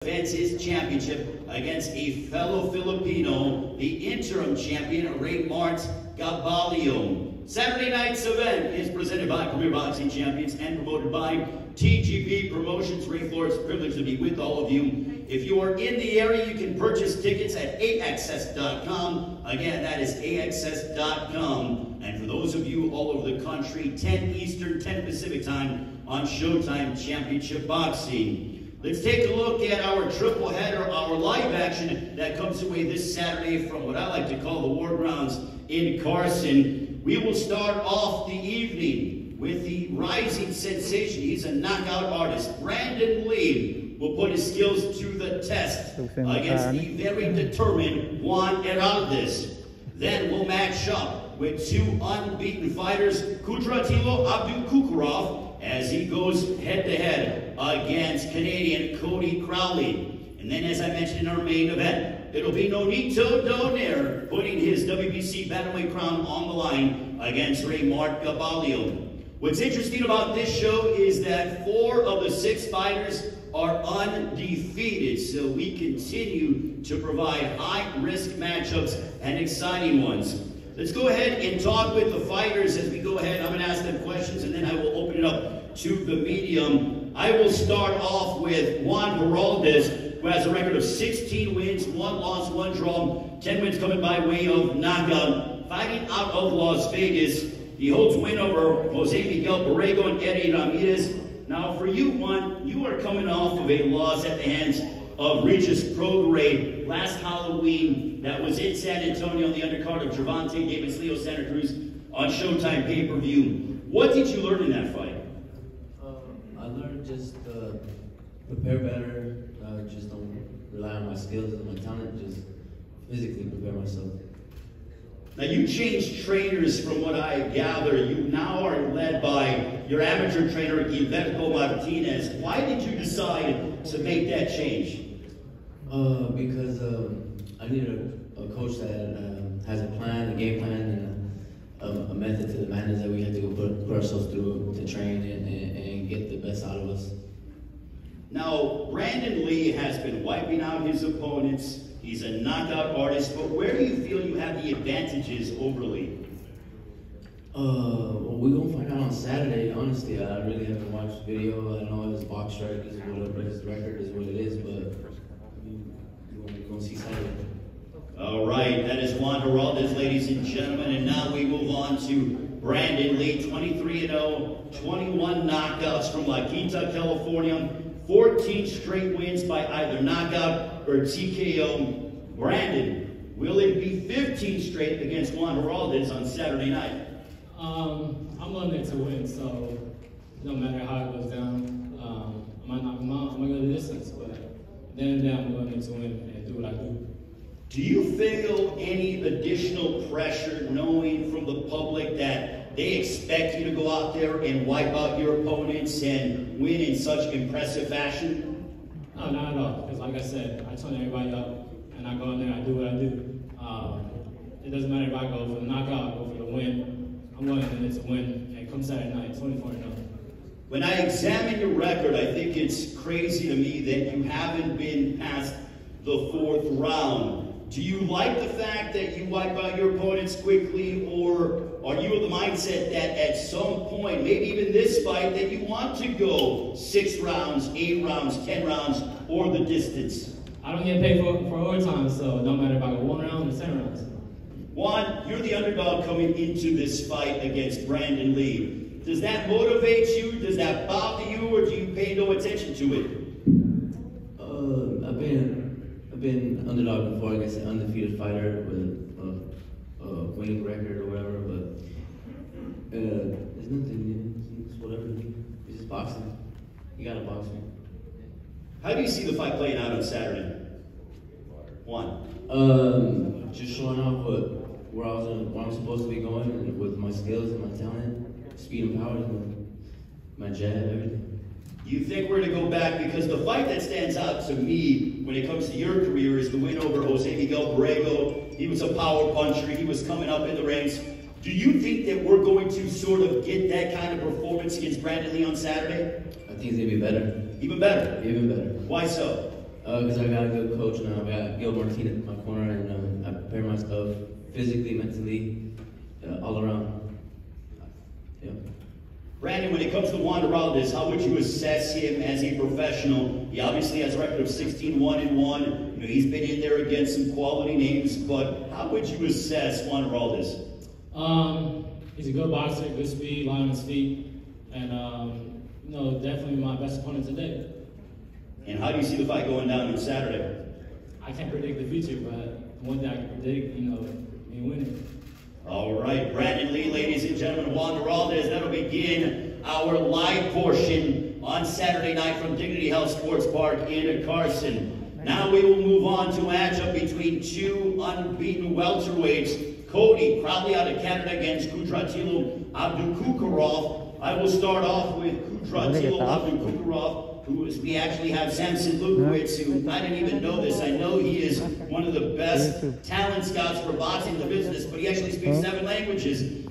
defends his championship against a fellow Filipino, the interim champion, Raymart Gaballo. Saturday night's event is presented by Premier Boxing Champions and promoted by TGP Promotions. Ray Flores, privileged to be with all of you. If you are in the area, you can purchase tickets at AXS.com. Again, that is AXS.com. And for those of you all over the country, 10 Eastern, 10 Pacific time on Showtime Championship Boxing. Let's take a look at our triple header, our live action that comes away this Saturday from what I like to call the War Grounds in Carson. We will start off the evening with the rising sensation. He's a knockout artist. Brandon Lee will put his skills to the test against the very determined Juan Heraldez. Then we'll match up with two unbeaten fighters, Kudratilo Abdul-Kukurov, as he goes head-to-head against Canadian Cody Crowley. And then, as I mentioned in our main event, it'll be Nonito Donaire putting his WBC bantamweight crown on the line against Raymart Gaballo. What's interesting about this show is that 4 of the 6 fighters are undefeated, so we continue to provide high-risk matchups and exciting ones. Let's go ahead and talk with the fighters as we go ahead. I'm going to ask them questions, and then I will open it up to the medium. I will start off with Juan Heraldez, who has a record of 16 wins, 1 loss, 1 draw, 10 wins coming by way of knockout. Fighting out of Las Vegas, he holds win over Jose Miguel Borrego and Eddie Ramirez. Now for you, Juan, you are coming off of a loss at the hands of Regis Prograis last Halloween. That was in San Antonio on the undercard of Gervonta Davis, Leo Santa Cruz on Showtime pay-per-view. What did you learn in that fight? I learned just prepare better, just don't rely on my skills and my talent, just physically prepare myself. Now you changed trainers from what I gather. You now are led by your amateur trainer, Gilberto Martinez. Why did you decide to make that change? Because I needed a coach that has a plan, a game plan, and a method to the madness that we have to go put ourselves through to train and get the best out of us. Now, Brandon Lee has been wiping out his opponents. He's a knockout artist, but where do you feel you have the advantages over Lee? Well, we're going to find out on Saturday. Honestly, I really haven't watched the video. I know his box strike is whatever, his record is what it is, but we're going to see Saturday. All right, that is Juan Heraldez, ladies and gentlemen, and now we move on to Brandon Lee, 23-0, 21 knockouts from La Quinta, California, 14 straight wins by either knockout or TKO. Brandon, will it be 15 straight against Juan Heraldez on Saturday night? I'm on there to win, so no matter how it goes down, I might go the distance, but at the end of the day, I'm going there to win and do what I do. Do you feel any additional pressure knowing from the public that they expect you to go out there and wipe out your opponents and win in such impressive fashion? No, not at all, because like I said, I turn everybody up, and I go in there, I do what I do. It doesn't matter if I go for the knockout, I go for the win. I'm going in there to win, and come Saturday night, 24-0. When I examine your record, I think it's crazy to me that you haven't been past the 4th round. Do you like the fact that you wipe out your opponents quickly, or are you of the mindset that at some point, maybe even this fight, that you want to go 6 rounds, 8 rounds, 10 rounds, or the distance? I don't get paid for overtime, so it don't matter if I go 1 round or 10 rounds. Juan, you're the underdog coming into this fight against Brandon Lee. Does that motivate you? Does that bother you, or do you pay no attention to it? I've been underdog before against an undefeated fighter with a winning record or whatever, but there's nothing. It's whatever. It's just boxing. You gotta box me. How do you see the fight playing out on Saturday? Juan. Just showing off where I'm supposed to be going, and with my skills and my talent, speed and power, my jab, everything. You think we're to go back, because the fight that stands out to me when it comes to your career is the win over Jose Miguel Borrego. He was a power puncher. He was coming up in the ranks. Do you think that we're going to sort of get that kind of performance against Brandon Lee on Saturday? I think it's going to be better. Even better? Even better. Why so? Because I got a good coach now. I got Gil Martinez in my corner, and I prepare myself physically, mentally, all around. Yeah. Brandon, when it comes to Juan Heraldez, how would you assess him as a professional? He obviously has a record of 16-1-1. You know, he's been in there against some quality names, but how would you assess Juan Heraldez? He's a good boxer, good speed, light on his feet, and you know, definitely my best opponent today. And how do you see the fight going down on Saturday? I can't predict the future, but one thing I can predict, you know, me winning. All right, Brandon Lee, ladies and gentlemen, Juan Heraldez. That'll begin our live portion on Saturday night from Dignity Health Sports Park in Carson. Now we will move on to a matchup between two unbeaten welterweights. Cody, proudly out of Canada, against Kudratilo Abdukukarov. I will start off with Kudratilo Abdukukarov, who is, we actually have Samson Lukowitz, who I didn't even know this. I know he is one of the best talent scouts for boxing in the business, but he actually speaks 7 languages.